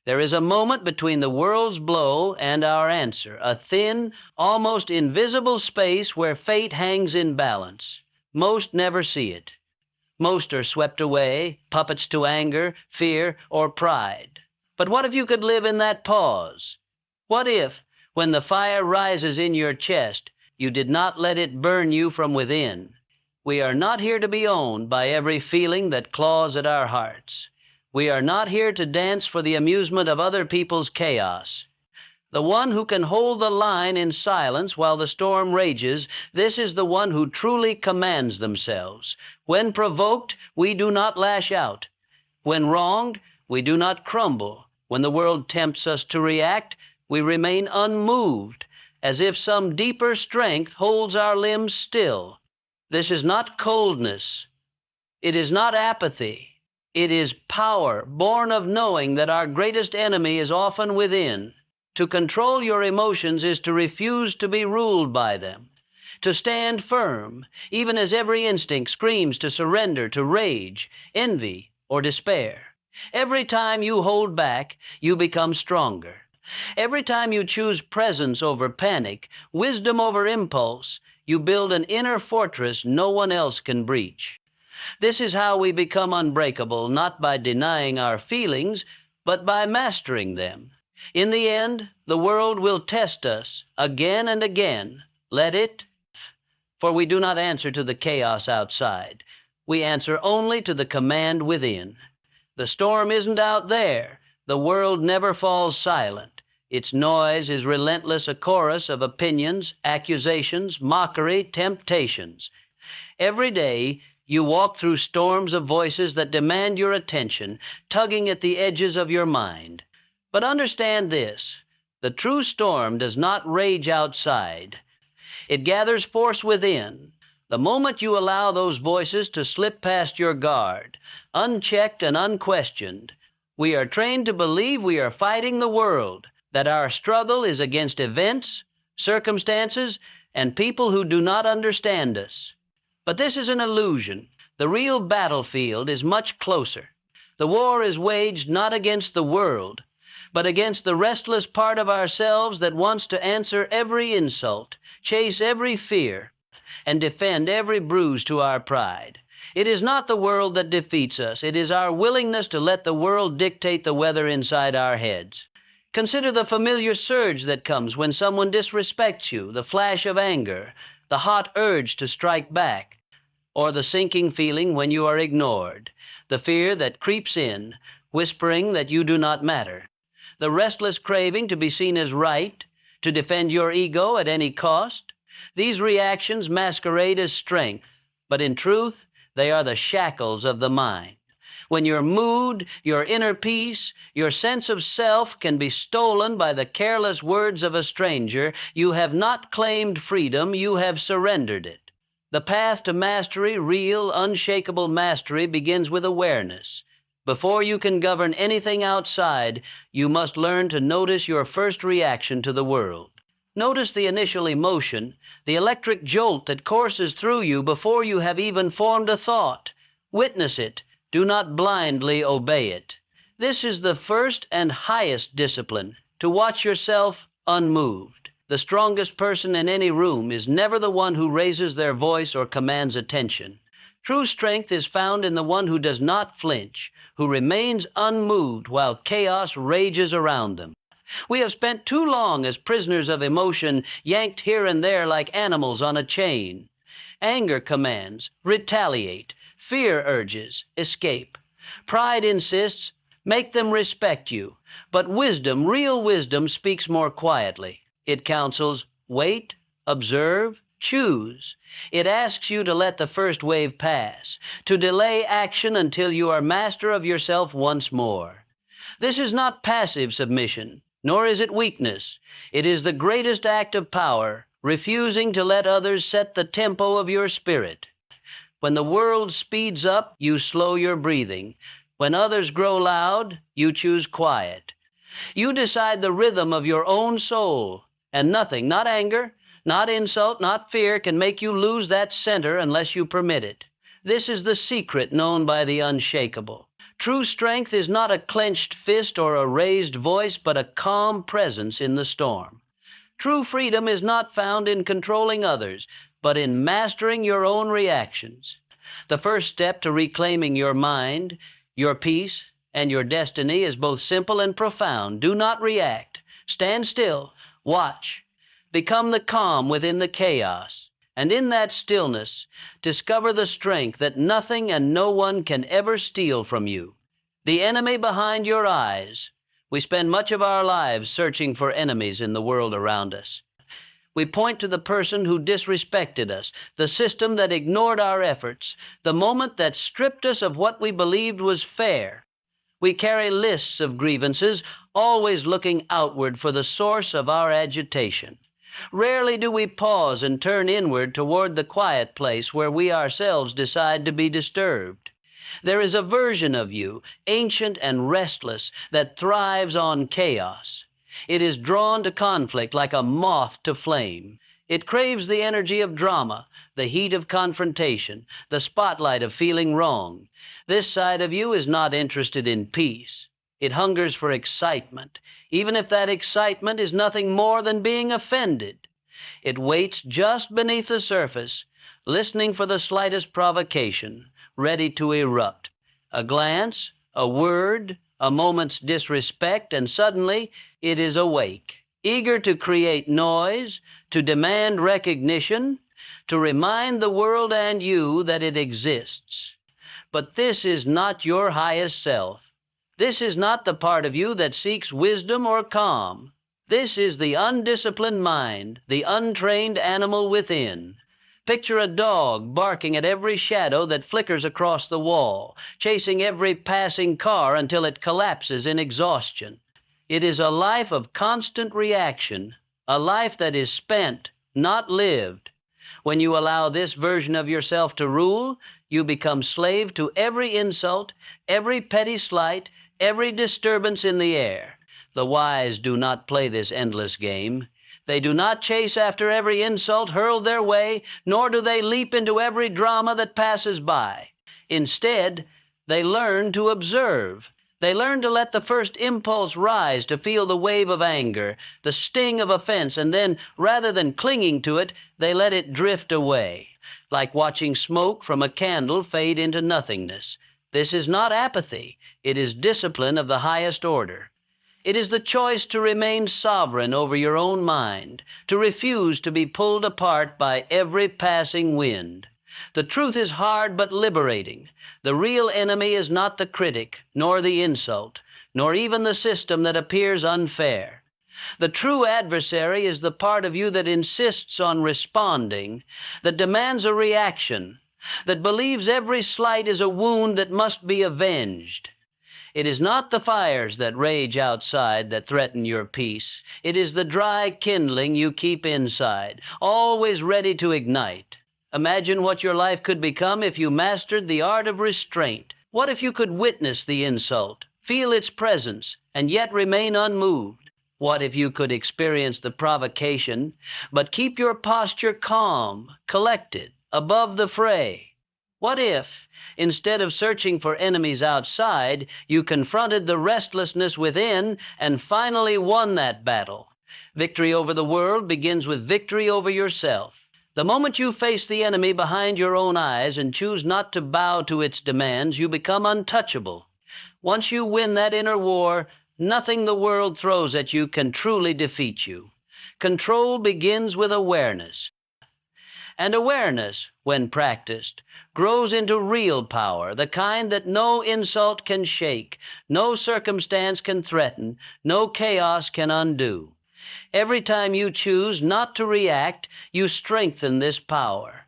There is a moment between the world's blow and our answer, a thin, almost invisible space where fate hangs in balance. Most never see it. Most are swept away, puppets to anger, fear, or pride. But what if you could live in that pause? What if, when the fire rises in your chest, you did not let it burn you from within? We are not here to be owned by every feeling that claws at our hearts. We are not here to dance for the amusement of other people's chaos. The one who can hold the line in silence while the storm rages, this is the one who truly commands themselves. When provoked, we do not lash out. When wronged, we do not crumble. When the world tempts us to react, we remain unmoved, as if some deeper strength holds our limbs still. This is not coldness. It is not apathy. It is power, born of knowing that our greatest enemy is often within. To control your emotions is to refuse to be ruled by them, to stand firm, even as every instinct screams to surrender to rage, envy, or despair. Every time you hold back, you become stronger. Every time you choose presence over panic, wisdom over impulse, you build an inner fortress no one else can breach. This is how we become unbreakable, not by denying our feelings, but by mastering them. In the end, the world will test us again and again. Let it, for we do not answer to the chaos outside. We answer only to the command within. The storm isn't out there. The world never falls silent. Its noise is relentless, a chorus of opinions, accusations, mockery, temptations. Every day, you walk through storms of voices that demand your attention, tugging at the edges of your mind. But understand this, the true storm does not rage outside. It gathers force within. The moment you allow those voices to slip past your guard, unchecked and unquestioned, we are trained to believe we are fighting the world, that our struggle is against events, circumstances, and people who do not understand us. But this is an illusion. The real battlefield is much closer. The war is waged not against the world, but against the restless part of ourselves that wants to answer every insult, chase every fear, and defend every bruise to our pride. It is not the world that defeats us. It is our willingness to let the world dictate the weather inside our heads. Consider the familiar surge that comes when someone disrespects you, the flash of anger, the hot urge to strike back, or the sinking feeling when you are ignored, the fear that creeps in, whispering that you do not matter, the restless craving to be seen as right, to defend your ego at any cost. These reactions masquerade as strength, but in truth, they are the shackles of the mind. When your mood, your inner peace, your sense of self can be stolen by the careless words of a stranger, you have not claimed freedom, you have surrendered it. The path to mastery, real, unshakable mastery, begins with awareness. Before you can govern anything outside, you must learn to notice your first reaction to the world. Notice the initial emotion, the electric jolt that courses through you before you have even formed a thought. Witness it. Do not blindly obey it. This is the first and highest discipline, to watch yourself unmoved. The strongest person in any room is never the one who raises their voice or commands attention. True strength is found in the one who does not flinch, who remains unmoved while chaos rages around them. We have spent too long as prisoners of emotion, yanked here and there like animals on a chain. Anger commands, retaliate. Fear urges, escape. Pride insists, make them respect you. But wisdom, real wisdom, speaks more quietly. It counsels, wait, observe, choose. It asks you to let the first wave pass, to delay action until you are master of yourself once more. This is not passive submission, nor is it weakness. It is the greatest act of power, refusing to let others set the tempo of your spirit. When the world speeds up, you slow your breathing. When others grow loud, you choose quiet. You decide the rhythm of your own soul, and nothing, not anger, not insult, not fear, can make you lose that center unless you permit it. This is the secret known by the unshakable. True strength is not a clenched fist or a raised voice, but a calm presence in the storm. True freedom is not found in controlling others, but in mastering your own reactions. The first step to reclaiming your mind, your peace, and your destiny is both simple and profound. Do not react. Stand still. Watch. Become the calm within the chaos. And in that stillness, discover the strength that nothing and no one can ever steal from you. The enemy behind your eyes. We spend much of our lives searching for enemies in the world around us. We point to the person who disrespected us, the system that ignored our efforts, the moment that stripped us of what we believed was fair. We carry lists of grievances, always looking outward for the source of our agitation. Rarely do we pause and turn inward toward the quiet place where we ourselves decide to be disturbed. There is a version of you, ancient and restless, that thrives on chaos. It is drawn to conflict like a moth to flame. It craves the energy of drama, the heat of confrontation, the spotlight of feeling wrong. This side of you is not interested in peace. It hungers for excitement, even if that excitement is nothing more than being offended. It waits just beneath the surface, listening for the slightest provocation, ready to erupt. A glance, a word, a moment's disrespect, and suddenly it is awake, eager to create noise, to demand recognition, to remind the world and you that it exists. But this is not your highest self. This is not the part of you that seeks wisdom or calm. This is the undisciplined mind, the untrained animal within. Picture a dog barking at every shadow that flickers across the wall, chasing every passing car until it collapses in exhaustion. It is a life of constant reaction, a life that is spent, not lived. When you allow this version of yourself to rule, you become slave to every insult, every petty slight, every disturbance in the air. The wise do not play this endless game. They do not chase after every insult hurled their way, nor do they leap into every drama that passes by. Instead, they learn to observe. They learn to let the first impulse rise, to feel the wave of anger, the sting of offense, and then, rather than clinging to it, they let it drift away, like watching smoke from a candle fade into nothingness. This is not apathy. It is discipline of the highest order. It is the choice to remain sovereign over your own mind, to refuse to be pulled apart by every passing wind. The truth is hard but liberating. The real enemy is not the critic, nor the insult, nor even the system that appears unfair. The true adversary is the part of you that insists on responding, that demands a reaction, that believes every slight is a wound that must be avenged. It is not the fires that rage outside that threaten your peace. It is the dry kindling you keep inside, always ready to ignite. Imagine what your life could become if you mastered the art of restraint. What if you could witness the insult, feel its presence, and yet remain unmoved? What if you could experience the provocation, but keep your posture calm, collected, above the fray? What if, instead of searching for enemies outside, you confronted the restlessness within and finally won that battle? Victory over the world begins with victory over yourself. The moment you face the enemy behind your own eyes and choose not to bow to its demands, you become untouchable. Once you win that inner war, nothing the world throws at you can truly defeat you. Control begins with awareness. And awareness, when practiced, grows into real power, the kind that no insult can shake, no circumstance can threaten, no chaos can undo. Every time you choose not to react, you strengthen this power.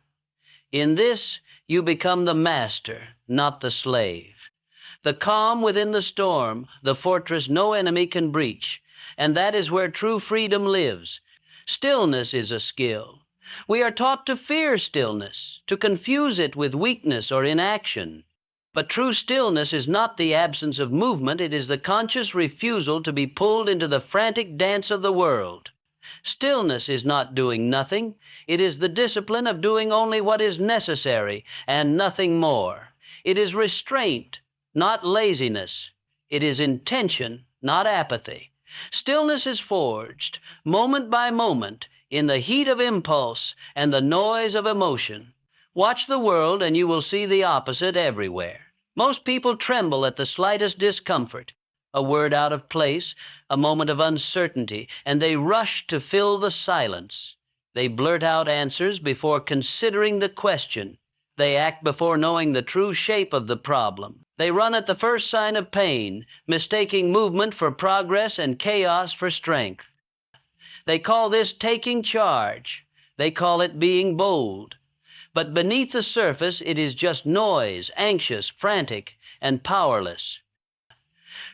In this, you become the master, not the slave. The calm within the storm, the fortress no enemy can breach, and that is where true freedom lives. Stillness is a skill. We are taught to fear stillness, to confuse it with weakness or inaction. But true stillness is not the absence of movement, it is the conscious refusal to be pulled into the frantic dance of the world. Stillness is not doing nothing, it is the discipline of doing only what is necessary and nothing more. It is restraint, not laziness. It is intention, not apathy. Stillness is forged, moment by moment, in the heat of impulse and the noise of emotion. Watch the world and you will see the opposite everywhere. Most people tremble at the slightest discomfort, a word out of place, a moment of uncertainty, and they rush to fill the silence. They blurt out answers before considering the question. They act before knowing the true shape of the problem. They run at the first sign of pain, mistaking movement for progress and chaos for strength. They call this taking charge. They call it being bold. But beneath the surface, it is just noise, anxious, frantic, and powerless.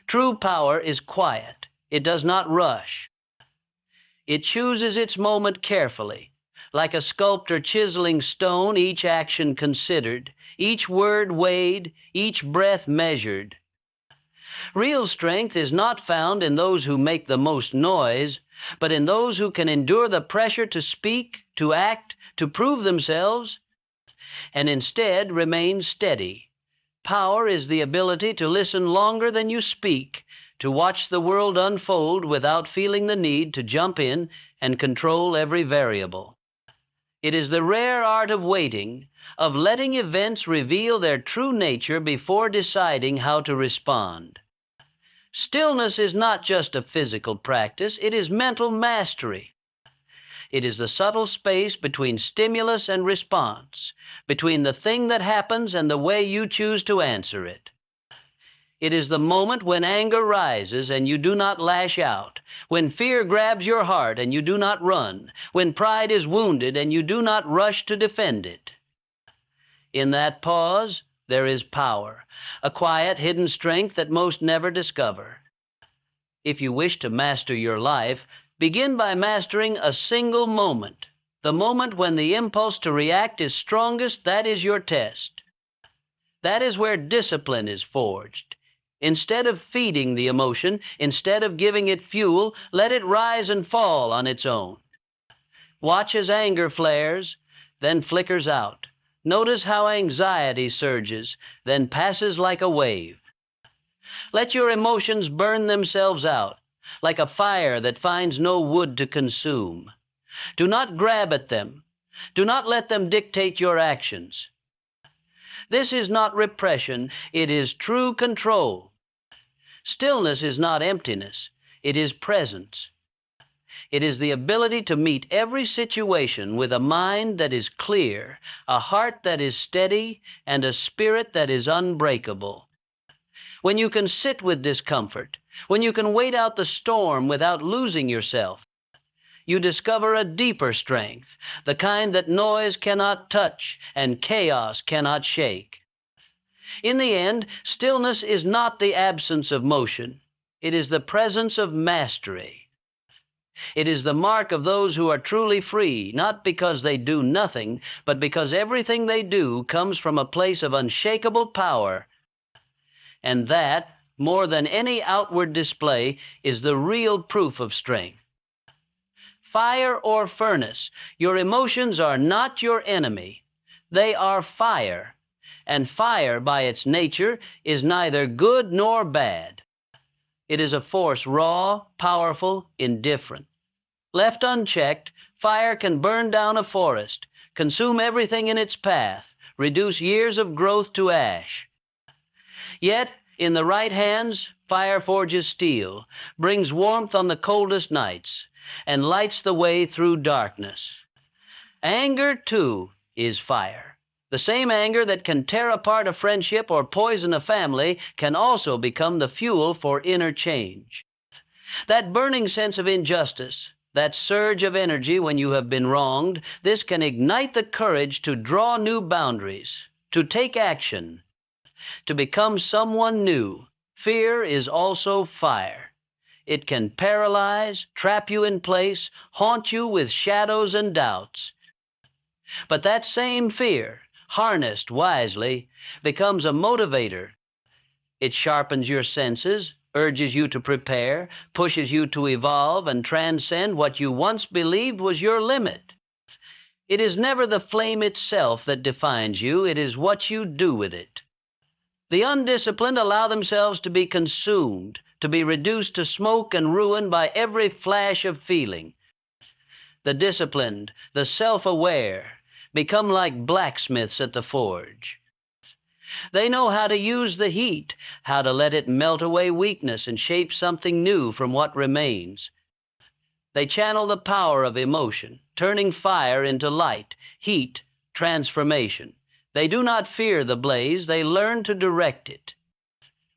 True power is quiet. It does not rush. It chooses its moment carefully, like a sculptor chiseling stone, each action considered, each word weighed, each breath measured. Real strength is not found in those who make the most noise, but in those who can endure the pressure to speak, to act, to prove themselves, and instead remain steady. Power is the ability to listen longer than you speak, to watch the world unfold without feeling the need to jump in and control every variable. It is the rare art of waiting, of letting events reveal their true nature before deciding how to respond. Stillness is not just a physical practice, it is mental mastery. It is the subtle space between stimulus and response, between the thing that happens and the way you choose to answer it. It is the moment when anger rises and you do not lash out, when fear grabs your heart and you do not run, when pride is wounded and you do not rush to defend it. In that pause, there is power, a quiet, hidden strength that most never discover. If you wish to master your life, begin by mastering a single moment. The moment when the impulse to react is strongest, that is your test. That is where discipline is forged. Instead of feeding the emotion, instead of giving it fuel, let it rise and fall on its own. Watch as anger flares, then flickers out. Notice how anxiety surges, then passes like a wave. Let your emotions burn themselves out, like a fire that finds no wood to consume. Do not grab at them. Do not let them dictate your actions. This is not repression, it is true control. Stillness is not emptiness, it is presence. It is the ability to meet every situation with a mind that is clear, a heart that is steady, and a spirit that is unbreakable. When you can sit with discomfort, when you can wait out the storm without losing yourself, you discover a deeper strength, the kind that noise cannot touch and chaos cannot shake. In the end, stillness is not the absence of motion. It is the presence of mastery. It is the mark of those who are truly free, not because they do nothing, but because everything they do comes from a place of unshakable power. And that, more than any outward display, is the real proof of strength. Fire or furnace, your emotions are not your enemy. They are fire, and fire by its nature is neither good nor bad. It is a force raw, powerful, indifferent. Left unchecked, fire can burn down a forest, consume everything in its path, reduce years of growth to ash. Yet, in the right hands, fire forges steel, brings warmth on the coldest nights, and lights the way through darkness. Anger, too, is fire. The same anger that can tear apart a friendship or poison a family can also become the fuel for inner change. That burning sense of injustice, that surge of energy when you have been wronged, this can ignite the courage to draw new boundaries, to take action, to become someone new. Fear is also fire. It can paralyze, trap you in place, haunt you with shadows and doubts. But that same fear, harnessed wisely, becomes a motivator. It sharpens your senses, urges you to prepare, pushes you to evolve and transcend what you once believed was your limit. It is never the flame itself that defines you, it is what you do with it. The undisciplined allow themselves to be consumed, to be reduced to smoke and ruin by every flash of feeling. The disciplined, the self-aware, become like blacksmiths at the forge. They know how to use the heat, how to let it melt away weakness and shape something new from what remains. They channel the power of emotion, turning fire into light, heat, transformation. They do not fear the blaze, they learn to direct it.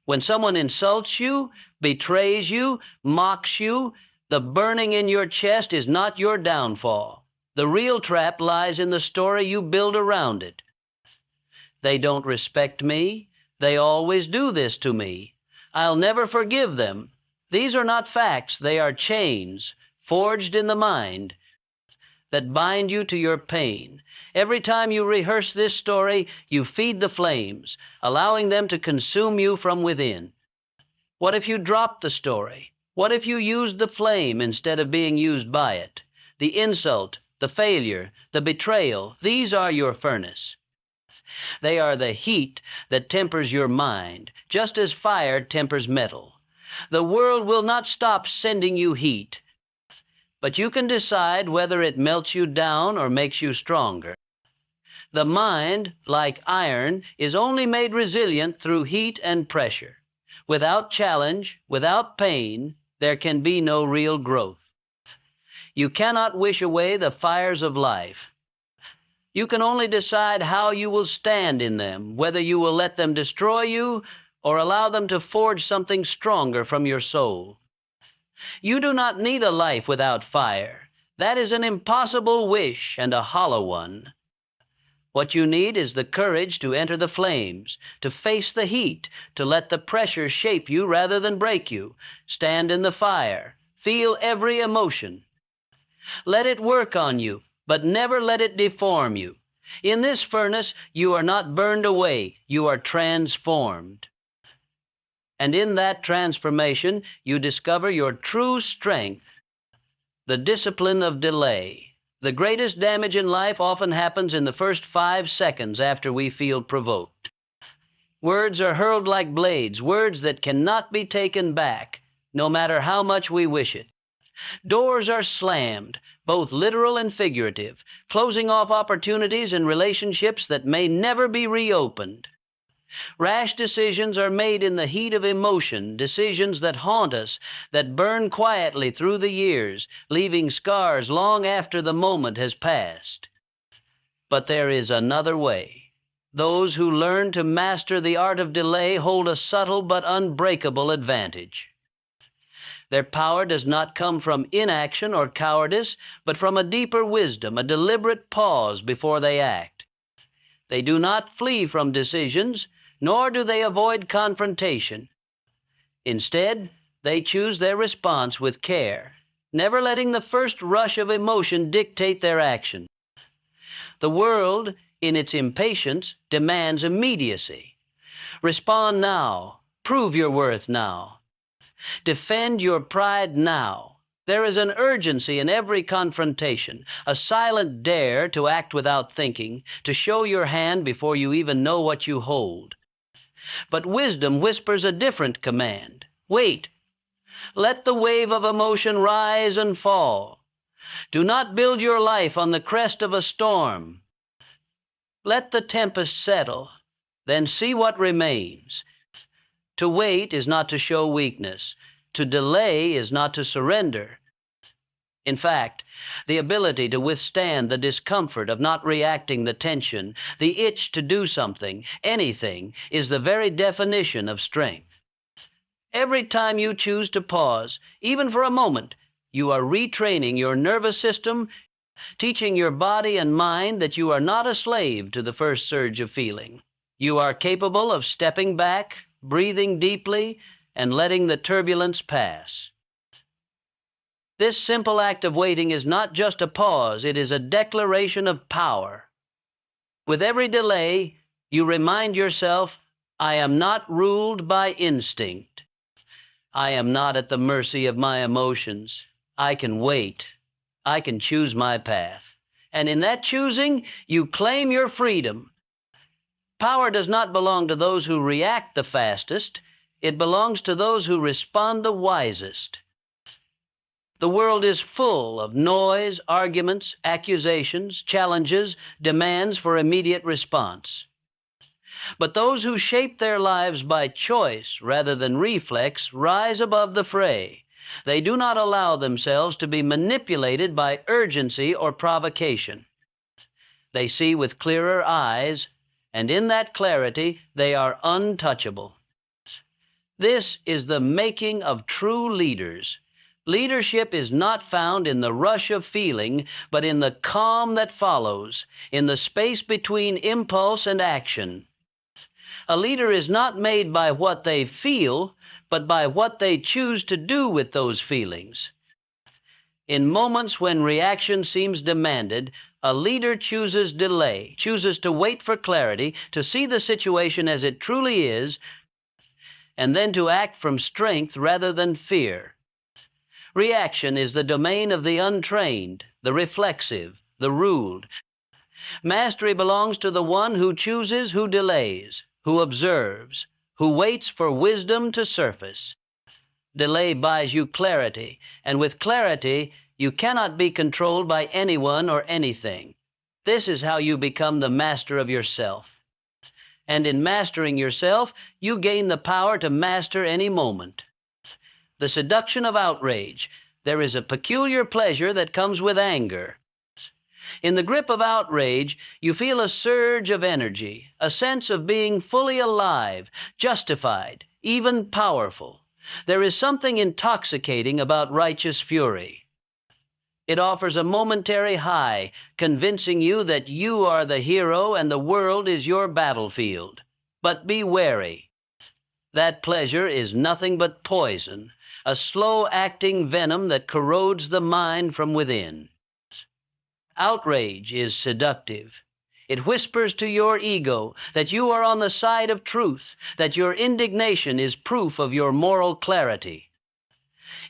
When someone insults you, betrays you, mocks you, the burning in your chest is not your downfall. The real trap lies in the story you build around it. They don't respect me. They always do this to me. I'll never forgive them. These are not facts. They are chains forged in the mind that bind you to your pain. Every time you rehearse this story, you feed the flames, allowing them to consume you from within. What if you dropped the story? What if you used the flame instead of being used by it? The insult, the failure, the betrayal, these are your furnace. They are the heat that tempers your mind, just as fire tempers metal. The world will not stop sending you heat, but you can decide whether it melts you down or makes you stronger. The mind, like iron, is only made resilient through heat and pressure. Without challenge, without pain, there can be no real growth. You cannot wish away the fires of life. You can only decide how you will stand in them, whether you will let them destroy you or allow them to forge something stronger from your soul. You do not need a life without fire. That is an impossible wish and a hollow one. What you need is the courage to enter the flames, to face the heat, to let the pressure shape you rather than break you. Stand in the fire. Feel every emotion. Let it work on you, but never let it deform you. In this furnace, you are not burned away, you are transformed. And in that transformation, you discover your true strength, the discipline of delay. The greatest damage in life often happens in the first 5 seconds after we feel provoked. Words are hurled like blades, words that cannot be taken back, no matter how much we wish it. Doors are slammed, both literal and figurative, closing off opportunities in relationships that may never be reopened. Rash decisions are made in the heat of emotion, decisions that haunt us, that burn quietly through the years, leaving scars long after the moment has passed. But there is another way. Those who learn to master the art of delay hold a subtle but unbreakable advantage. Their power does not come from inaction or cowardice, but from a deeper wisdom, a deliberate pause before they act. They do not flee from decisions, nor do they avoid confrontation. Instead, they choose their response with care, never letting the first rush of emotion dictate their action. The world, in its impatience, demands immediacy. Respond now. Prove your worth now. Defend your pride now. There is an urgency in every confrontation, a silent dare to act without thinking, to show your hand before you even know what you hold. But wisdom whispers a different command. Wait. Let the wave of emotion rise and fall. Do not build your life on the crest of a storm. Let the tempest settle, then see what remains. To wait is not to show weakness. To delay is not to surrender. In fact, the ability to withstand the discomfort of not reacting, the tension, the itch to do something, anything, is the very definition of strength. Every time you choose to pause, even for a moment, you are retraining your nervous system, teaching your body and mind that you are not a slave to the first surge of feeling. You are capable of stepping back, breathing deeply, and letting the turbulence pass. This simple act of waiting is not just a pause, it is a declaration of power. With every delay, you remind yourself, I am not ruled by instinct. I am not at the mercy of my emotions. I can wait. I can choose my path. And in that choosing, you claim your freedom. Power does not belong to those who react the fastest. It belongs to those who respond the wisest. The world is full of noise, arguments, accusations, challenges, demands for immediate response. But those who shape their lives by choice rather than reflex rise above the fray. They do not allow themselves to be manipulated by urgency or provocation. They see with clearer eyes, and in that clarity they are untouchable. This is the making of true leaders. Leadership is not found in the rush of feeling, but in the calm that follows, in the space between impulse and action. A leader is not made by what they feel, but by what they choose to do with those feelings. In moments when reaction seems demanded, a leader chooses delay, chooses to wait for clarity, to see the situation as it truly is, and then to act from strength rather than fear. Reaction is the domain of the untrained, the reflexive, the ruled. Mastery belongs to the one who chooses, who delays, who observes, who waits for wisdom to surface. Delay buys you clarity, and with clarity, you cannot be controlled by anyone or anything. This is how you become the master of yourself. And in mastering yourself, you gain the power to master any moment. The seduction of outrage. There is a peculiar pleasure that comes with anger. In the grip of outrage, you feel a surge of energy, a sense of being fully alive, justified, even powerful. There is something intoxicating about righteous fury. It offers a momentary high, convincing you that you are the hero and the world is your battlefield. But be wary. That pleasure is nothing but poison, a slow-acting venom that corrodes the mind from within. Outrage is seductive. It whispers to your ego that you are on the side of truth, that your indignation is proof of your moral clarity.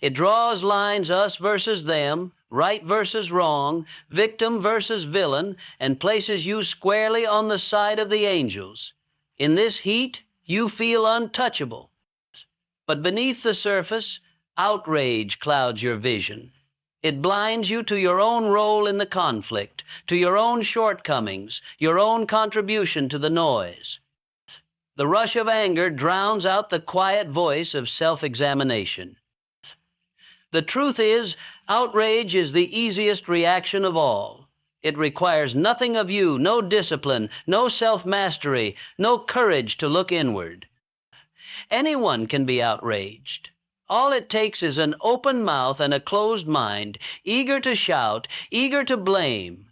It draws lines us versus them, right versus wrong, victim versus villain, and places you squarely on the side of the angels. In this heat, you feel untouchable. But beneath the surface, outrage clouds your vision. It blinds you to your own role in the conflict, to your own shortcomings, your own contribution to the noise. The rush of anger drowns out the quiet voice of self-examination. The truth is, outrage is the easiest reaction of all. It requires nothing of you, no discipline, no self-mastery, no courage to look inward. Anyone can be outraged. All it takes is an open mouth and a closed mind, eager to shout, eager to blame.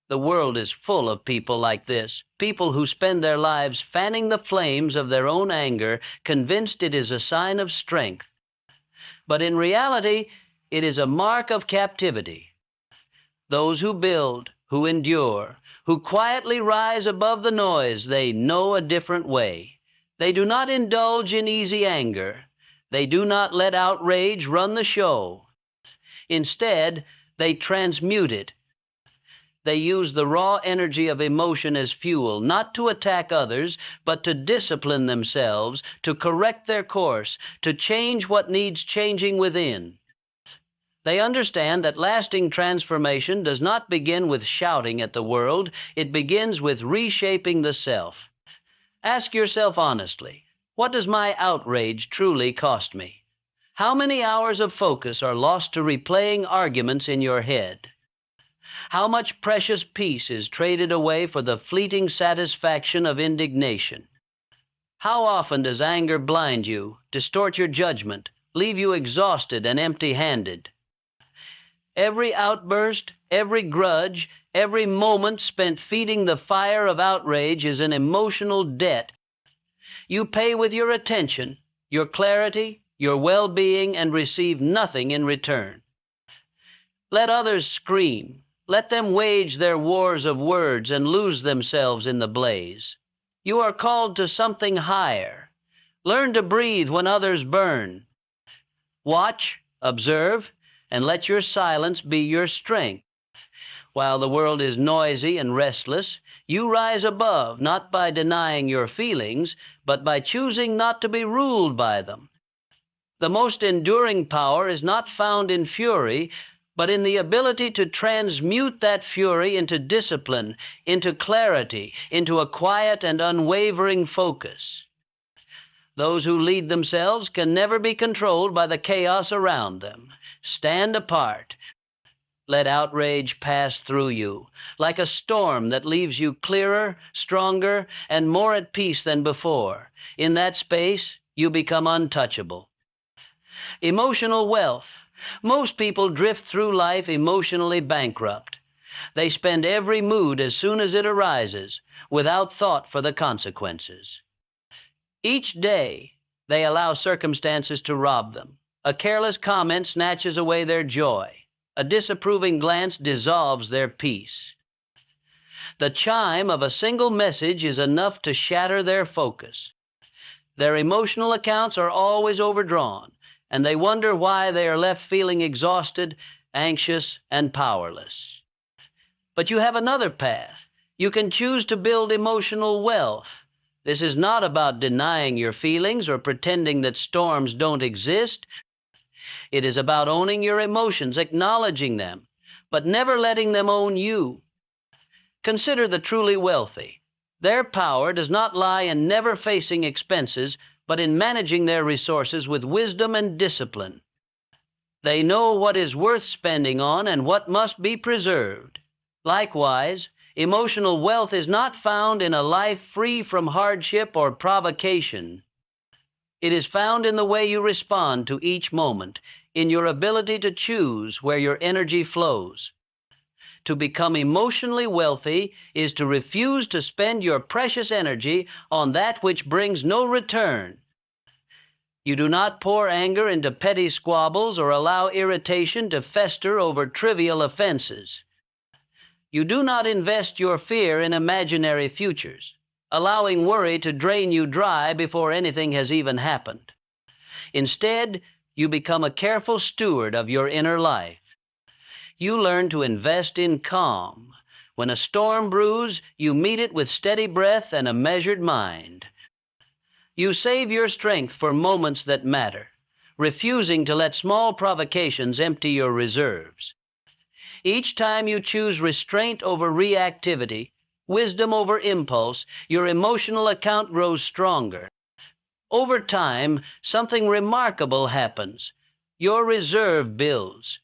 The world is full of people like this, people who spend their lives fanning the flames of their own anger, convinced it is a sign of strength. But in reality, it is a mark of captivity. Those who build, who endure, who quietly rise above the noise, they know a different way. They do not indulge in easy anger. They do not let outrage run the show. Instead, they transmute it. They use the raw energy of emotion as fuel, not to attack others, but to discipline themselves, to correct their course, to change what needs changing within. They understand that lasting transformation does not begin with shouting at the world, it begins with reshaping the self. Ask yourself honestly, what does my outrage truly cost me? How many hours of focus are lost to replaying arguments in your head? How much precious peace is traded away for the fleeting satisfaction of indignation? How often does anger blind you, distort your judgment, leave you exhausted and empty-handed? Every outburst, every grudge, every moment spent feeding the fire of outrage is an emotional debt. You pay with your attention, your clarity, your well-being, and receive nothing in return. Let others scream. Let them wage their wars of words and lose themselves in the blaze. You are called to something higher. Learn to breathe when others burn. Watch, observe, and let your silence be your strength. While the world is noisy and restless, You rise above not by denying your feelings, but by choosing not to be ruled by them. The most enduring power is not found in fury, but in the ability to transmute that fury into discipline, into clarity, into a quiet and unwavering focus. Those who lead themselves can never be controlled by the chaos around them. Stand apart. Let outrage pass through you, like a storm that leaves you clearer, stronger, and more at peace than before. In that space, you become untouchable. Emotional wealth. Most people drift through life emotionally bankrupt. They spend every mood as soon as it arises, without thought for the consequences. Each day, they allow circumstances to rob them. A careless comment snatches away their joy. A disapproving glance dissolves their peace. The chime of a single message is enough to shatter their focus. Their emotional accounts are always overdrawn, and they wonder why they are left feeling exhausted, anxious, and powerless. But you have another path. You can choose to build emotional wealth. This is not about denying your feelings or pretending that storms don't exist. It is about owning your emotions, acknowledging them, but never letting them own you. Consider the truly wealthy. Their power does not lie in never facing expenses, but in managing their resources with wisdom and discipline. They know what is worth spending on and what must be preserved. Likewise, emotional wealth is not found in a life free from hardship or provocation. It is found in the way you respond to each moment, in your ability to choose where your energy flows. To become emotionally wealthy is to refuse to spend your precious energy on that which brings no return. You do not pour anger into petty squabbles or allow irritation to fester over trivial offenses. You do not invest your fear in imaginary futures, allowing worry to drain you dry before anything has even happened. Instead, you become a careful steward of your inner life. You learn to invest in calm. When a storm brews, you meet it with steady breath and a measured mind. You save your strength for moments that matter, refusing to let small provocations empty your reserves. Each time you choose restraint over reactivity, wisdom over impulse, your emotional account grows stronger. Over time, something remarkable happens. Your reserve builds.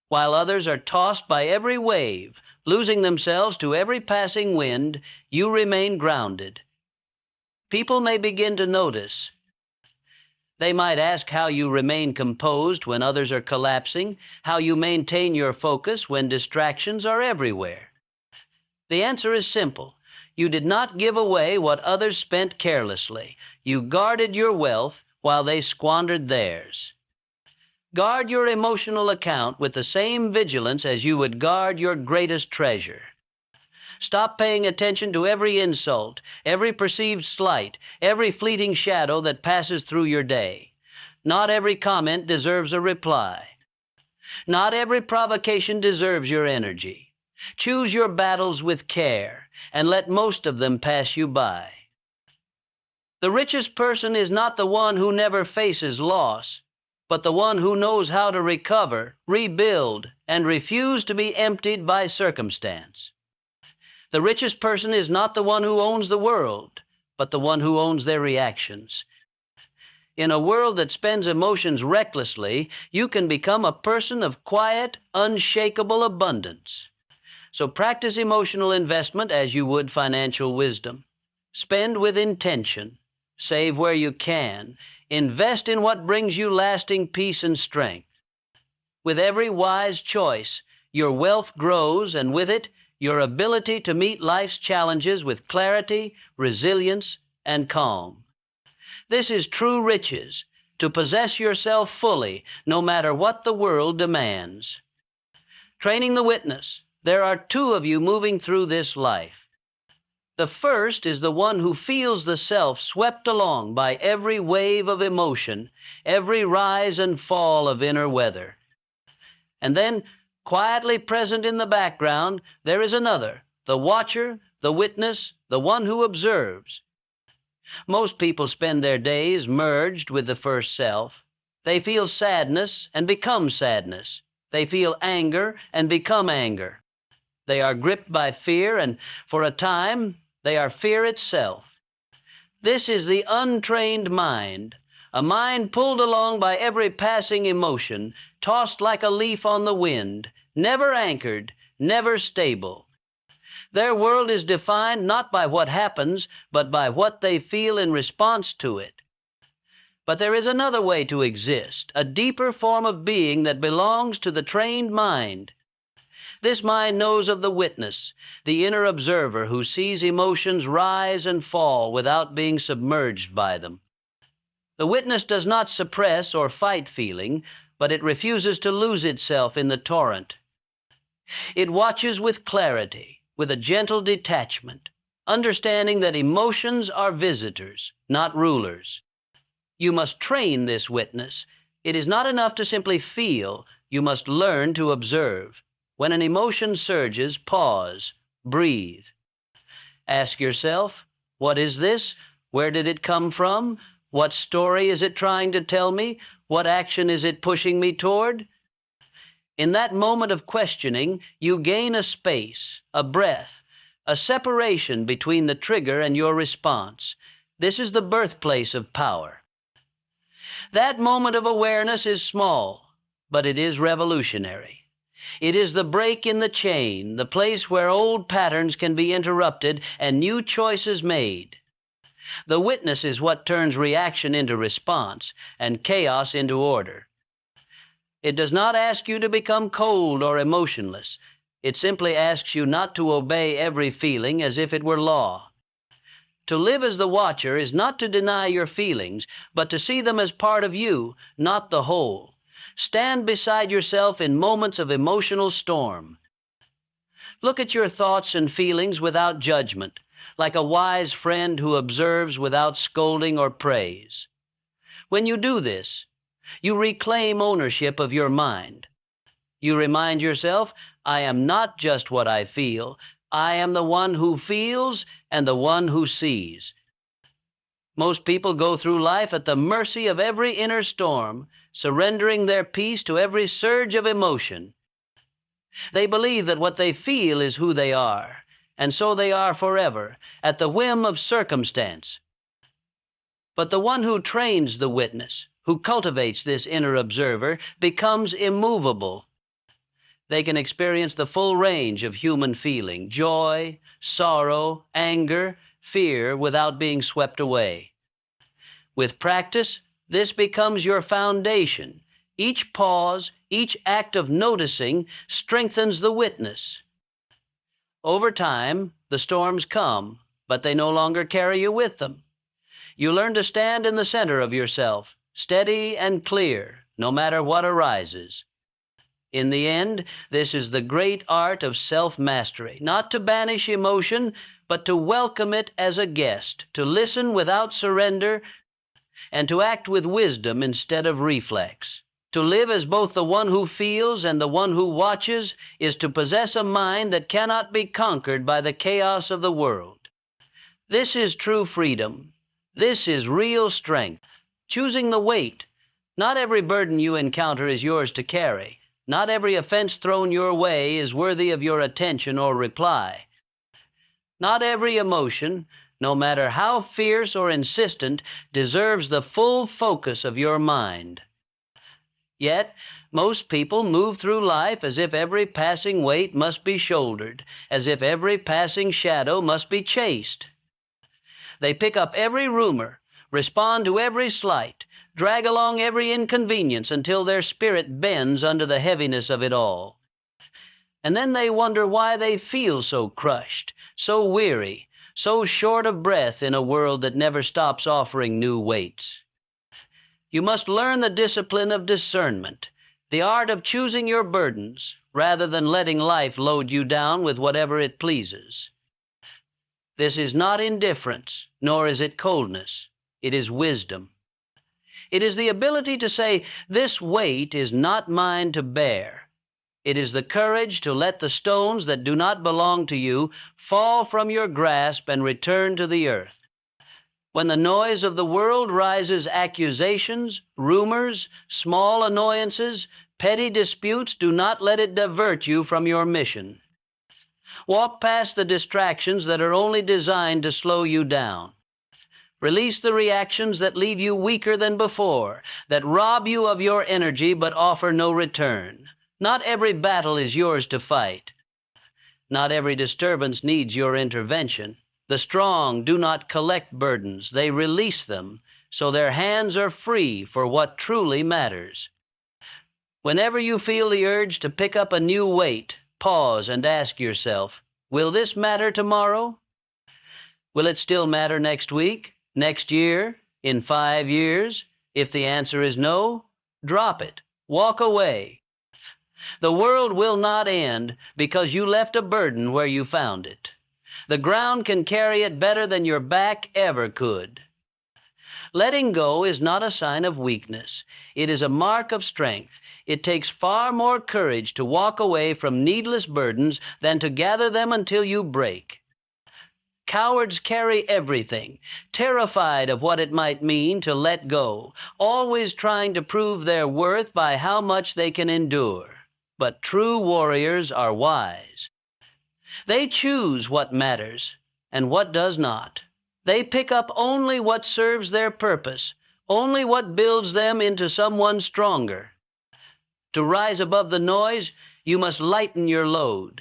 While others are tossed by every wave, losing themselves to every passing wind, you remain grounded. People may begin to notice. They might ask how you remain composed when others are collapsing, how you maintain your focus when distractions are everywhere. The answer is simple. You did not give away what others spent carelessly. You guarded your wealth while they squandered theirs. Guard your emotional account with the same vigilance as you would guard your greatest treasure. Stop paying attention to every insult, every perceived slight, every fleeting shadow that passes through your day. Not every comment deserves a reply. Not every provocation deserves your energy. Choose your battles with care, and let most of them pass you by. The richest person is not the one who never faces loss, but the one who knows how to recover, rebuild, and refuse to be emptied by circumstance. The richest person is not the one who owns the world, but the one who owns their reactions. In a world that spends emotions recklessly, you can become a person of quiet, unshakable abundance. So practice emotional investment as you would financial wisdom. Spend with intention. Save where you can. Invest in what brings you lasting peace and strength. With every wise choice, your wealth grows, and with it, your ability to meet life's challenges with clarity, resilience, and calm. This is true riches, to possess yourself fully, no matter what the world demands. Training the witness. There are two of you moving through this life. The first is the one who feels the self swept along by every wave of emotion, every rise and fall of inner weather. And then, quietly present in the background, there is another, the watcher, the witness, the one who observes. Most people spend their days merged with the first self. They feel sadness and become sadness. They feel anger and become anger. They are gripped by fear, and for a time, they are fear itself. This is the untrained mind, a mind pulled along by every passing emotion, tossed like a leaf on the wind, never anchored, never stable. Their world is defined not by what happens, but by what they feel in response to it. But there is another way to exist, a deeper form of being that belongs to the trained mind. This mind knows of the witness, the inner observer who sees emotions rise and fall without being submerged by them. The witness does not suppress or fight feeling, but it refuses to lose itself in the torrent. It watches with clarity, with a gentle detachment, understanding that emotions are visitors, not rulers. You must train this witness. It is not enough to simply feel. You must learn to observe. When an emotion surges, pause, breathe. Ask yourself, what is this? Where did it come from? What story is it trying to tell me? What action is it pushing me toward? In that moment of questioning, you gain a space, a breath, a separation between the trigger and your response. This is the birthplace of power. That moment of awareness is small, but it is revolutionary. It is the break in the chain, the place where old patterns can be interrupted and new choices made. The witness is what turns reaction into response and chaos into order. It does not ask you to become cold or emotionless. It simply asks you not to obey every feeling as if it were law. To live as the watcher is not to deny your feelings, but to see them as part of you, not the whole. Stand beside yourself in moments of emotional storm. Look at your thoughts and feelings without judgment, like a wise friend who observes without scolding or praise. When you do this, you reclaim ownership of your mind. You remind yourself, I am not just what I feel. I am the one who feels and the one who sees. Most people go through life at the mercy of every inner storm, surrendering their peace to every surge of emotion. They believe that what they feel is who they are, and so they are forever, at the whim of circumstance. But the one who trains the witness, who cultivates this inner observer, becomes immovable. They can experience the full range of human feeling, joy, sorrow, anger, fear, without being swept away. With practice, this becomes your foundation. Each pause, each act of noticing strengthens the witness. Over time, the storms come, but they no longer carry you with them. You learn to stand in the center of yourself, steady and clear, no matter what arises. In the end, this is the great art of self-mastery, not to banish emotion, but to welcome it as a guest, to listen without surrender, and to act with wisdom instead of reflex. To live as both the one who feels and the one who watches is to possess a mind that cannot be conquered by the chaos of the world. This is true freedom. This is real strength. Choosing the weight. Not every burden you encounter is yours to carry. Not every offense thrown your way is worthy of your attention or reply. Not every emotion, no matter how fierce or insistent, deserves the full focus of your mind. Yet, most people move through life as if every passing weight must be shouldered, as if every passing shadow must be chased. They pick up every rumor, respond to every slight, drag along every inconvenience until their spirit bends under the heaviness of it all. And then they wonder why they feel so crushed, so weary, so short of breath in a world that never stops offering new weights. You must learn the discipline of discernment, the art of choosing your burdens, rather than letting life load you down with whatever it pleases. This is not indifference, nor is it coldness. It is wisdom. It is the ability to say, this weight is not mine to bear. It is the courage to let the stones that do not belong to you fall from your grasp and return to the earth. When the noise of the world rises accusations, rumors, small annoyances, petty disputes, do not let it divert you from your mission. Walk past the distractions that are only designed to slow you down. Release the reactions that leave you weaker than before, that rob you of your energy but offer no return. Not every battle is yours to fight. Not every disturbance needs your intervention. The strong do not collect burdens, they release them, so their hands are free for what truly matters. Whenever you feel the urge to pick up a new weight, pause and ask yourself, will this matter tomorrow? Will it still matter next week, next year, in 5 years? If the answer is no, drop it. Walk away. The world will not end because you left a burden where you found it. The ground can carry it better than your back ever could. Letting go is not a sign of weakness. It is a mark of strength. It takes far more courage to walk away from needless burdens than to gather them until you break. Cowards carry everything, terrified of what it might mean to let go, always trying to prove their worth by how much they can endure. But true warriors are wise. They choose what matters and what does not. They pick up only what serves their purpose, only what builds them into someone stronger. To rise above the noise, you must lighten your load.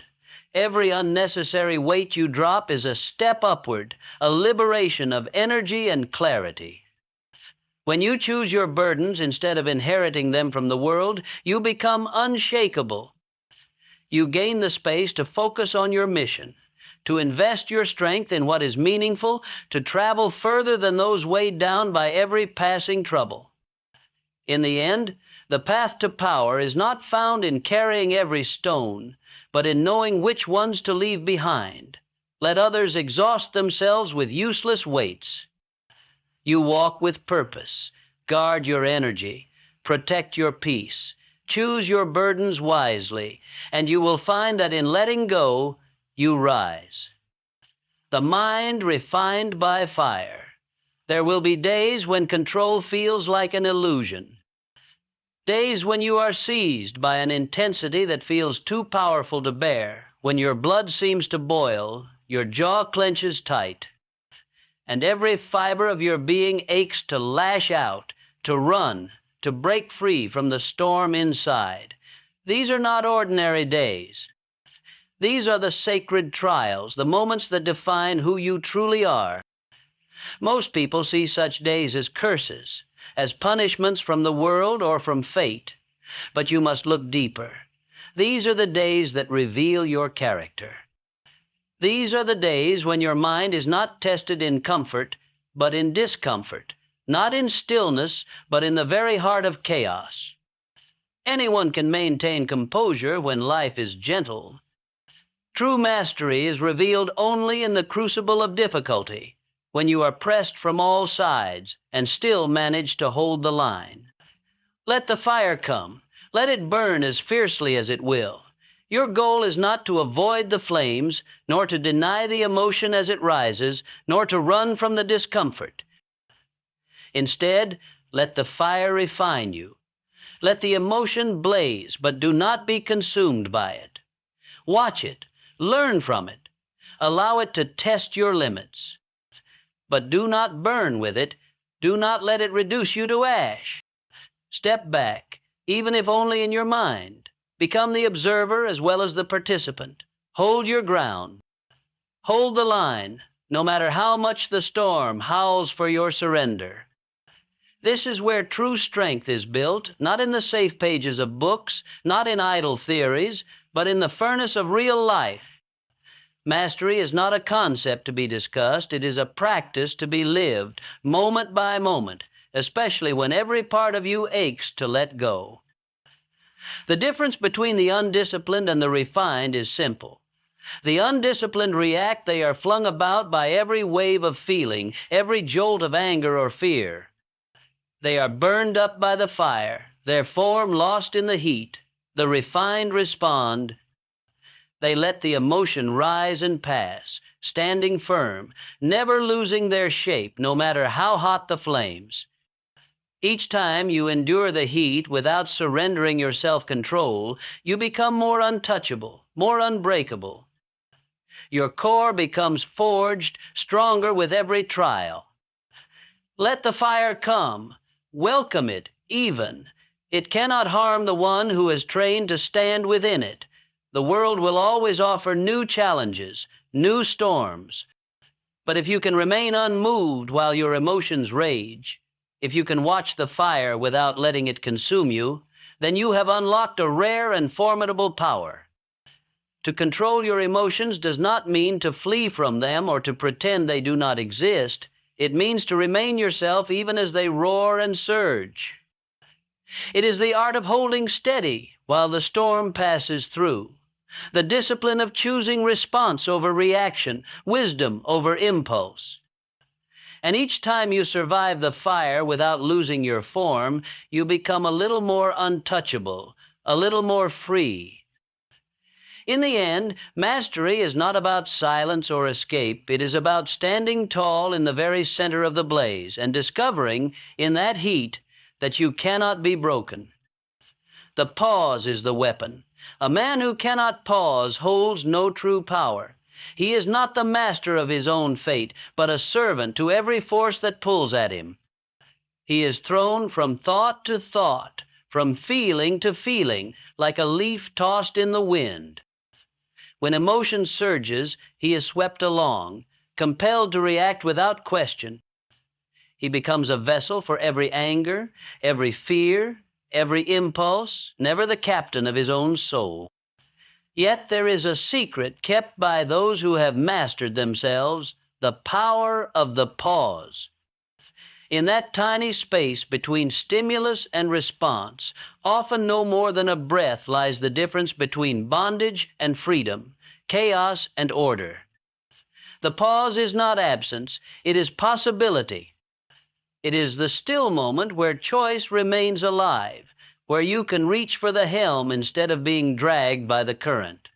Every unnecessary weight you drop is a step upward, a liberation of energy and clarity. When you choose your burdens instead of inheriting them from the world, you become unshakable. You gain the space to focus on your mission, to invest your strength in what is meaningful, to travel further than those weighed down by every passing trouble. In the end, the path to power is not found in carrying every stone, but in knowing which ones to leave behind. Let others exhaust themselves with useless weights. You walk with purpose, guard your energy, protect your peace, choose your burdens wisely, and you will find that in letting go, you rise. The mind refined by fire. There will be days when control feels like an illusion. Days when you are seized by an intensity that feels too powerful to bear, when your blood seems to boil, your jaw clenches tight, and every fiber of your being aches to lash out, to run, to break free from the storm inside. These are not ordinary days. These are the sacred trials, the moments that define who you truly are. Most people see such days as curses, as punishments from the world or from fate. But you must look deeper. These are the days that reveal your character. These are the days when your mind is not tested in comfort, but in discomfort, not in stillness, but in the very heart of chaos. Anyone can maintain composure when life is gentle. True mastery is revealed only in the crucible of difficulty, when you are pressed from all sides and still manage to hold the line. Let the fire come. Let it burn as fiercely as it will. Your goal is not to avoid the flames, nor to deny the emotion as it rises, nor to run from the discomfort. Instead, let the fire refine you. Let the emotion blaze, but do not be consumed by it. Watch it. Learn from it. Allow it to test your limits. But do not burn with it. Do not let it reduce you to ash. Step back, even if only in your mind. Become the observer as well as the participant. Hold your ground. Hold the line, no matter how much the storm howls for your surrender. This is where true strength is built, not in the safe pages of books, not in idle theories, but in the furnace of real life. Mastery is not a concept to be discussed. It is a practice to be lived, moment by moment, especially when every part of you aches to let go. The difference between the undisciplined and the refined is simple. The undisciplined react. They are flung about by every wave of feeling, every jolt of anger or fear. They are burned up by the fire, their form lost in the heat. The refined respond. They let the emotion rise and pass, standing firm, never losing their shape, no matter how hot the flames. Each time you endure the heat without surrendering your self-control, you become more untouchable, more unbreakable. Your core becomes forged, stronger with every trial. Let the fire come. Welcome it, even. It cannot harm the one who is trained to stand within it. The world will always offer new challenges, new storms. But if you can remain unmoved while your emotions rage, if you can watch the fire without letting it consume you, then you have unlocked a rare and formidable power. To control your emotions does not mean to flee from them or to pretend they do not exist. It means to remain yourself even as they roar and surge. It is the art of holding steady while the storm passes through, the discipline of choosing response over reaction, wisdom over impulse. And each time you survive the fire without losing your form, you become a little more untouchable, a little more free. In the end, mastery is not about silence or escape. It is about standing tall in the very center of the blaze and discovering in that heat that you cannot be broken. The pause is the weapon. A man who cannot pause holds no true power. He is not the master of his own fate, but a servant to every force that pulls at him. He is thrown from thought to thought, from feeling to feeling, like a leaf tossed in the wind. When emotion surges, he is swept along, compelled to react without question. He becomes a vessel for every anger, every fear, every impulse, never the captain of his own soul. Yet there is a secret kept by those who have mastered themselves, the power of the pause. In that tiny space between stimulus and response, often no more than a breath, lies the difference between bondage and freedom, chaos and order. The pause is not absence, it is possibility. It is the still moment where choice remains alive, where you can reach for the helm instead of being dragged by the current.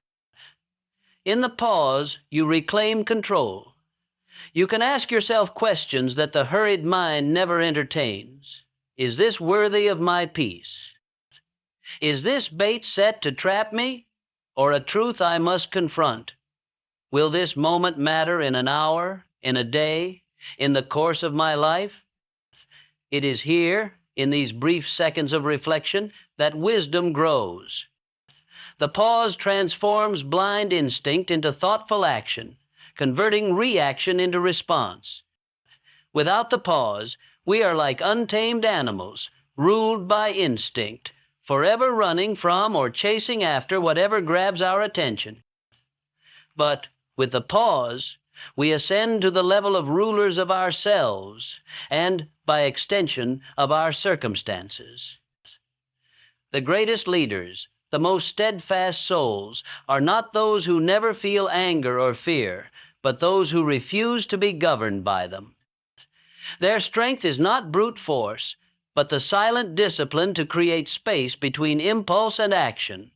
In the pause, you reclaim control. You can ask yourself questions that the hurried mind never entertains. Is this worthy of my peace? Is this bait set to trap me, or a truth I must confront? Will this moment matter in an hour, in a day, in the course of my life? It is here, in these brief seconds of reflection, that wisdom grows. The pause transforms blind instinct into thoughtful action, converting reaction into response. Without the pause, we are like untamed animals, ruled by instinct, forever running from or chasing after whatever grabs our attention. But with the pause, we ascend to the level of rulers of ourselves and, by extension, of our circumstances. The greatest leaders, the most steadfast souls, are not those who never feel anger or fear, but those who refuse to be governed by them. Their strength is not brute force, but the silent discipline to create space between impulse and action.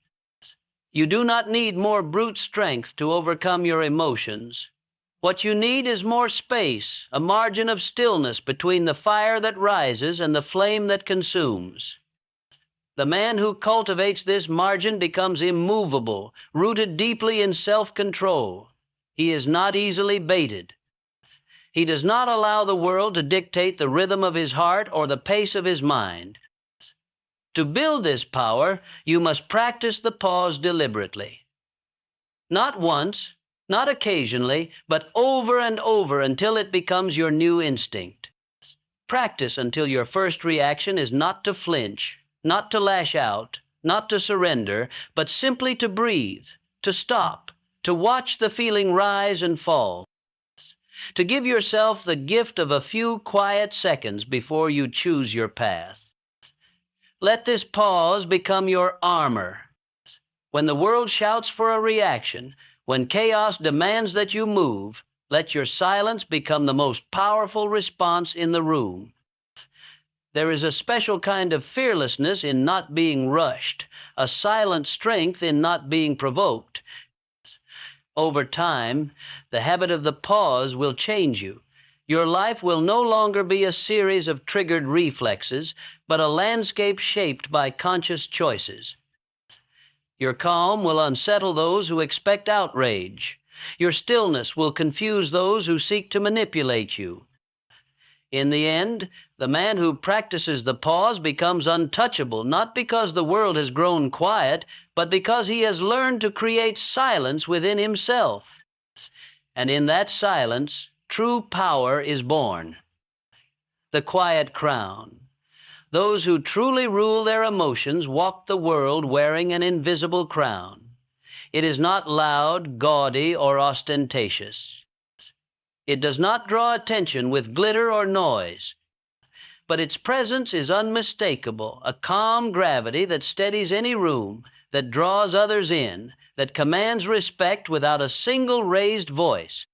You do not need more brute strength to overcome your emotions. What you need is more space, a margin of stillness between the fire that rises and the flame that consumes. The man who cultivates this margin becomes immovable, rooted deeply in self-control. He is not easily baited. He does not allow the world to dictate the rhythm of his heart or the pace of his mind. To build this power, you must practice the pause deliberately. Not once, not occasionally, but over and over until it becomes your new instinct. Practice until your first reaction is not to flinch, not to lash out, not to surrender, but simply to breathe, to stop, to watch the feeling rise and fall, to give yourself the gift of a few quiet seconds before you choose your path. Let this pause become your armor. When the world shouts for a reaction, when chaos demands that you move, let your silence become the most powerful response in the room. There is a special kind of fearlessness in not being rushed, a silent strength in not being provoked. Over time, the habit of the pause will change you. Your life will no longer be a series of triggered reflexes, but a landscape shaped by conscious choices. Your calm will unsettle those who expect outrage. Your stillness will confuse those who seek to manipulate you. In the end, the man who practices the pause becomes untouchable, not because the world has grown quiet, but because he has learned to create silence within himself. And in that silence, true power is born. The quiet crown. Those who truly rule their emotions walk the world wearing an invisible crown. It is not loud, gaudy, or ostentatious. It does not draw attention with glitter or noise, but its presence is unmistakable, a calm gravity that steadies any room, that draws others in, that commands respect without a single raised voice.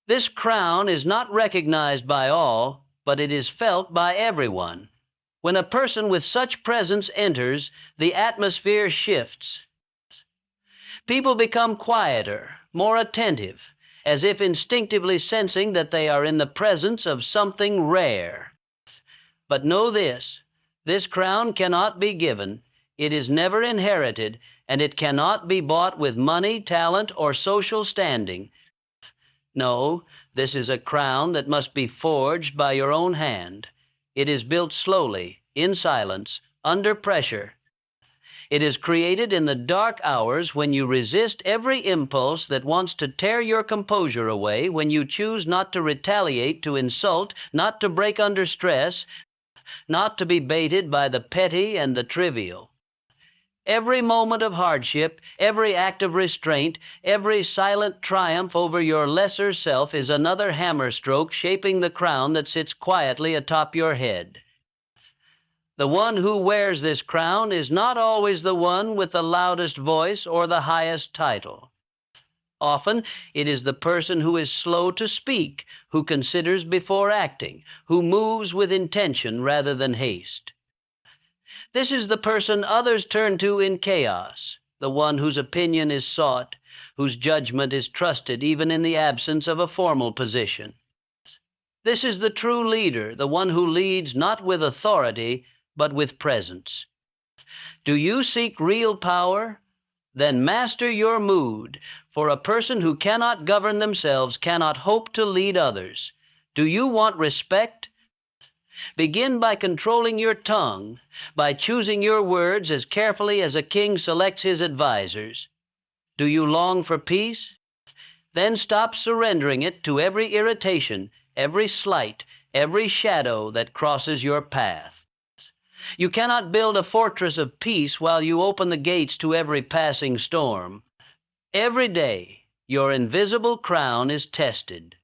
This crown is not recognized by all, but it is felt by everyone. When a person with such presence enters, the atmosphere shifts. People become quieter, more attentive, as if instinctively sensing that they are in the presence of something rare. But know this crown cannot be given, it is never inherited, and it cannot be bought with money, talent, or social standing. No, this is a crown that must be forged by your own hand. It is built slowly, in silence, under pressure. It is created in the dark hours when you resist every impulse that wants to tear your composure away, when you choose not to retaliate, to insult, not to break under stress, not to be baited by the petty and the trivial. Every moment of hardship, every act of restraint, every silent triumph over your lesser self is another hammer stroke shaping the crown that sits quietly atop your head. The one who wears this crown is not always the one with the loudest voice or the highest title. Often it is the person who is slow to speak, who considers before acting, who moves with intention rather than haste. This is the person others turn to in chaos, the one whose opinion is sought, whose judgment is trusted even in the absence of a formal position. This is the true leader, the one who leads not with authority, but with presence. Do you seek real power? Then master your mood, for a person who cannot govern themselves cannot hope to lead others. Do you want respect? Begin by controlling your tongue, by choosing your words as carefully as a king selects his advisors. Do you long for peace? Then stop surrendering it to every irritation, every slight, every shadow that crosses your path. You cannot build a fortress of peace while you open the gates to every passing storm. Every day, your invisible crown is tested.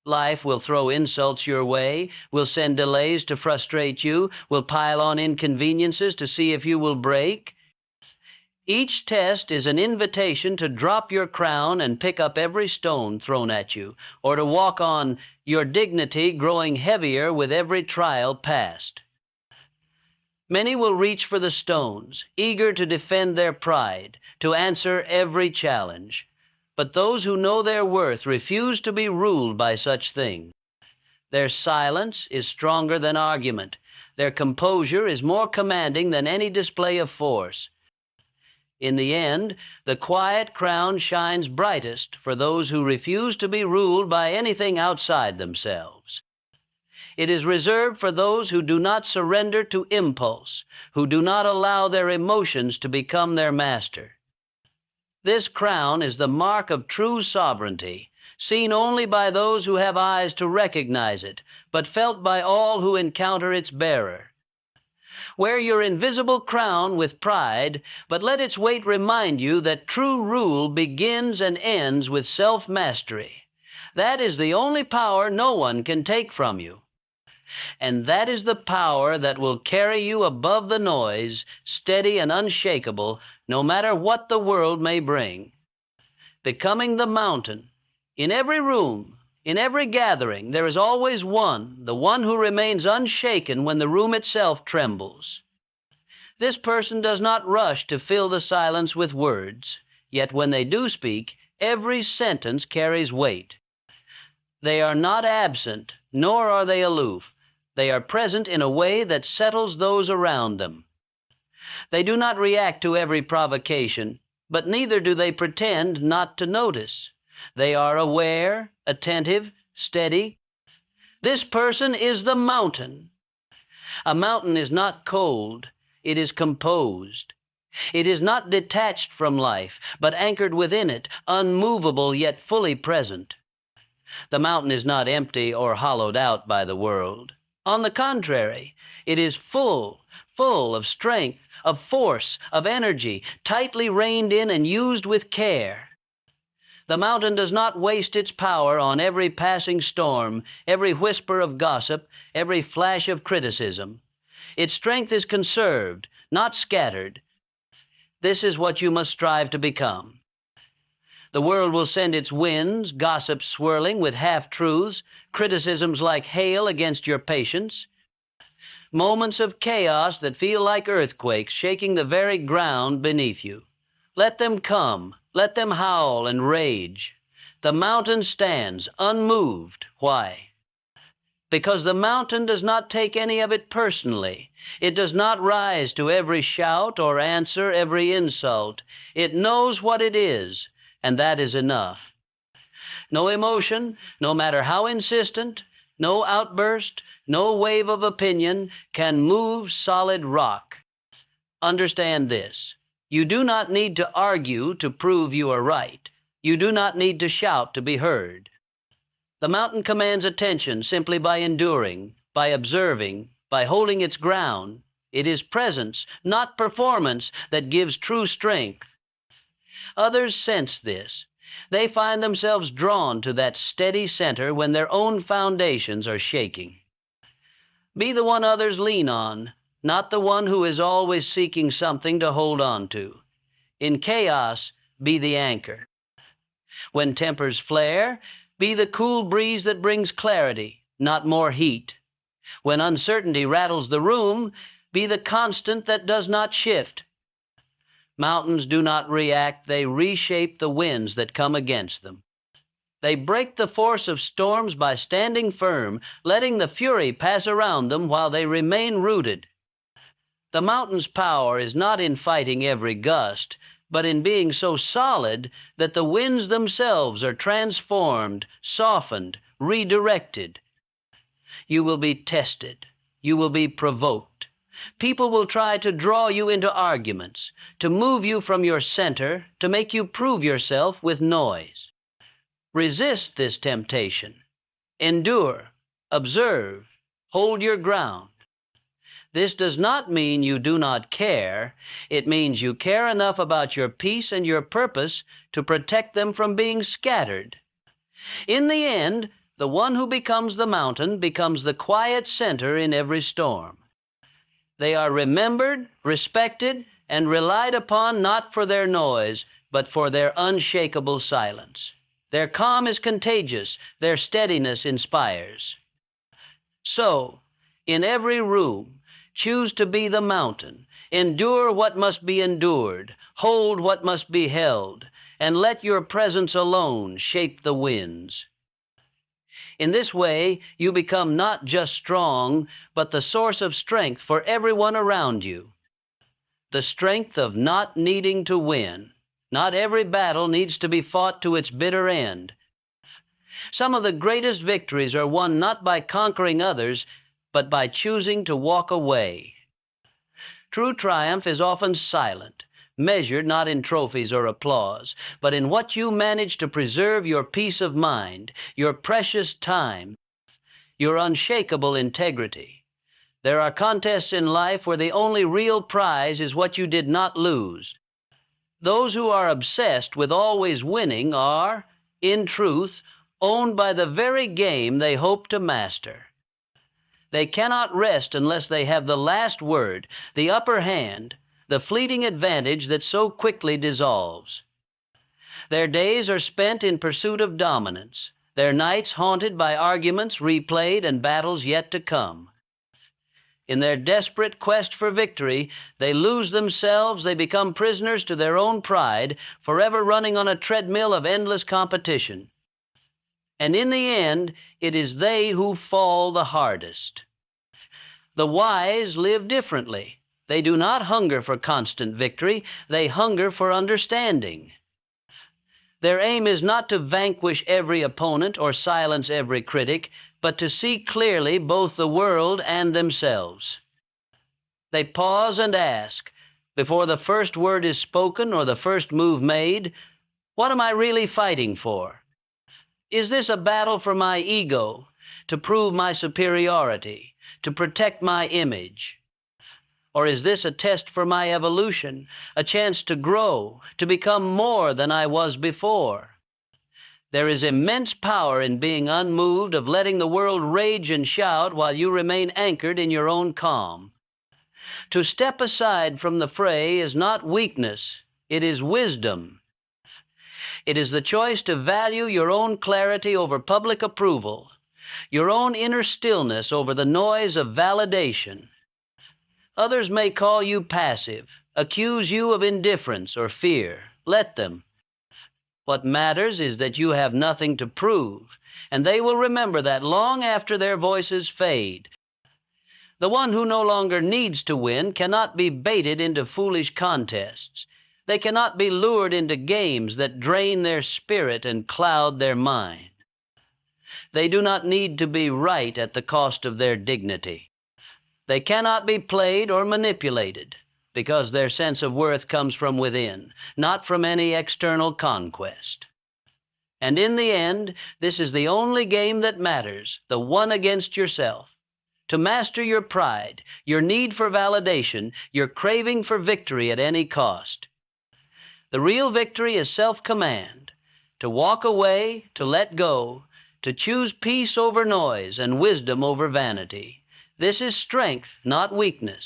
Life will throw insults your way, will send delays to frustrate you, will pile on inconveniences to see if you will break. Each test is an invitation to drop your crown and pick up every stone thrown at you, or to walk on, your dignity growing heavier with every trial passed. Many will reach for the stones, eager to defend their pride, to answer every challenge. But those who know their worth refuse to be ruled by such things. Their silence is stronger than argument. Their composure is more commanding than any display of force. In the end, the quiet crown shines brightest for those who refuse to be ruled by anything outside themselves. It is reserved for those who do not surrender to impulse, who do not allow their emotions to become their master. This crown is the mark of true sovereignty, seen only by those who have eyes to recognize it, but felt by all who encounter its bearer. Wear your invisible crown with pride, but let its weight remind you that true rule begins and ends with self-mastery. That is the only power no one can take from you. And that is the power that will carry you above the noise, steady and unshakable, no matter what the world may bring. Becoming the mountain. In every room, in every gathering, there is always one, the one who remains unshaken when the room itself trembles. This person does not rush to fill the silence with words, yet when they do speak, every sentence carries weight. They are not absent, nor are they aloof. They are present in a way that settles those around them. They do not react to every provocation, but neither do they pretend not to notice. They are aware, attentive, steady. This person is the mountain. A mountain is not cold, it is composed. It is not detached from life, but anchored within it, unmovable yet fully present. The mountain is not empty or hollowed out by the world. On the contrary, it is full of strength, of force, of energy, tightly reined in and used with care. The mountain does not waste its power on every passing storm, every whisper of gossip, every flash of criticism. Its strength is conserved, not scattered. This is what you must strive to become. The world will send its winds, gossip swirling with half-truths, criticisms like hail against your patience, moments of chaos that feel like earthquakes shaking the very ground beneath you. Let them come. Let them howl and rage. The mountain stands unmoved. Why? Because the mountain does not take any of it personally. It does not rise to every shout or answer every insult. It knows what it is, and that is enough. No emotion, no matter how insistent, no outburst, no wave of opinion can move solid rock. Understand this. You do not need to argue to prove you are right. You do not need to shout to be heard. The mountain commands attention simply by enduring, by observing, by holding its ground. It is presence, not performance, that gives true strength. Others sense this. They find themselves drawn to that steady center when their own foundations are shaking. Be the one others lean on, not the one who is always seeking something to hold on to. In chaos, be the anchor. When tempers flare, be the cool breeze that brings clarity, not more heat. When uncertainty rattles the room, be the constant that does not shift. Mountains do not react, they reshape the winds that come against them. They break the force of storms by standing firm, letting the fury pass around them while they remain rooted. The mountain's power is not in fighting every gust, but in being so solid that the winds themselves are transformed, softened, redirected. You will be tested. You will be provoked. People will try to draw you into arguments, to move you from your center, to make you prove yourself with noise. Resist this temptation. Endure, observe, hold your ground. This does not mean you do not care. It means you care enough about your peace and your purpose to protect them from being scattered. In the end, the one who becomes the mountain becomes the quiet center in every storm. They are remembered, respected, and relied upon not for their noise, but for their unshakable silence. Their calm is contagious. Their steadiness inspires. So, in every room, choose to be the mountain. Endure what must be endured. Hold what must be held. And let your presence alone shape the winds. In this way, you become not just strong, but the source of strength for everyone around you. The strength of not needing to win. Not every battle needs to be fought to its bitter end. Some of the greatest victories are won not by conquering others, but by choosing to walk away. True triumph is often silent, measured not in trophies or applause, but in what you manage to preserve your peace of mind, your precious time, your unshakable integrity. There are contests in life where the only real prize is what you did not lose. Those who are obsessed with always winning are, in truth, owned by the very game they hope to master. They cannot rest unless they have the last word, the upper hand, the fleeting advantage that so quickly dissolves. Their days are spent in pursuit of dominance, their nights haunted by arguments replayed and battles yet to come. In their desperate quest for victory, they lose themselves, they become prisoners to their own pride, forever running on a treadmill of endless competition. And in the end, it is they who fall the hardest. The wise live differently. They do not hunger for constant victory, they hunger for understanding. Their aim is not to vanquish every opponent or silence every critic, but to see clearly both the world and themselves. They pause and ask, before the first word is spoken or the first move made, what am I really fighting for? Is this a battle for my ego, to prove my superiority, to protect my image? Or is this a test for my evolution, a chance to grow, to become more than I was before? There is immense power in being unmoved, of letting the world rage and shout while you remain anchored in your own calm. To step aside from the fray is not weakness, it is wisdom. It is the choice to value your own clarity over public approval, your own inner stillness over the noise of validation. Others may call you passive, accuse you of indifference or fear. Let them. What matters is that you have nothing to prove, and they will remember that long after their voices fade. The one who no longer needs to win cannot be baited into foolish contests. They cannot be lured into games that drain their spirit and cloud their mind. They do not need to be right at the cost of their dignity. They cannot be played or manipulated, because their sense of worth comes from within, not from any external conquest. And in the end, this is the only game that matters, the one against yourself. To master your pride, your need for validation, your craving for victory at any cost. The real victory is self-command, to walk away, to let go, to choose peace over noise and wisdom over vanity. This is strength, not weakness.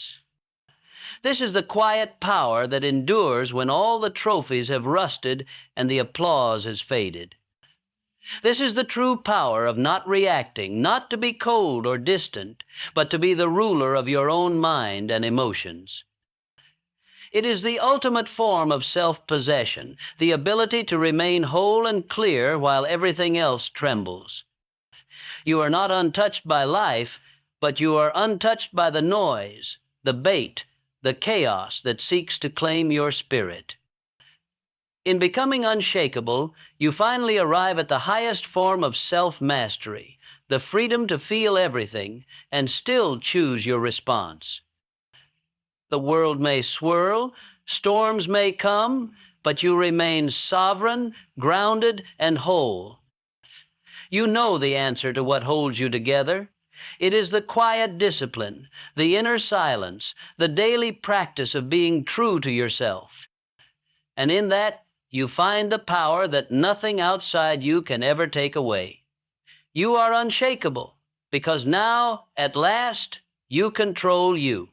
This is the quiet power that endures when all the trophies have rusted and the applause has faded. This is the true power of not reacting, not to be cold or distant, but to be the ruler of your own mind and emotions. It is the ultimate form of self-possession, the ability to remain whole and clear while everything else trembles. You are not untouched by life, but you are untouched by the noise, the bait, the chaos that seeks to claim your spirit. In becoming unshakable, you finally arrive at the highest form of self-mastery, the freedom to feel everything and still choose your response. The world may swirl, storms may come, but you remain sovereign, grounded, and whole. You know the answer to what holds you together. It is the quiet discipline, the inner silence, the daily practice of being true to yourself. And in that, you find the power that nothing outside you can ever take away. You are unshakable because now, at last, you control you.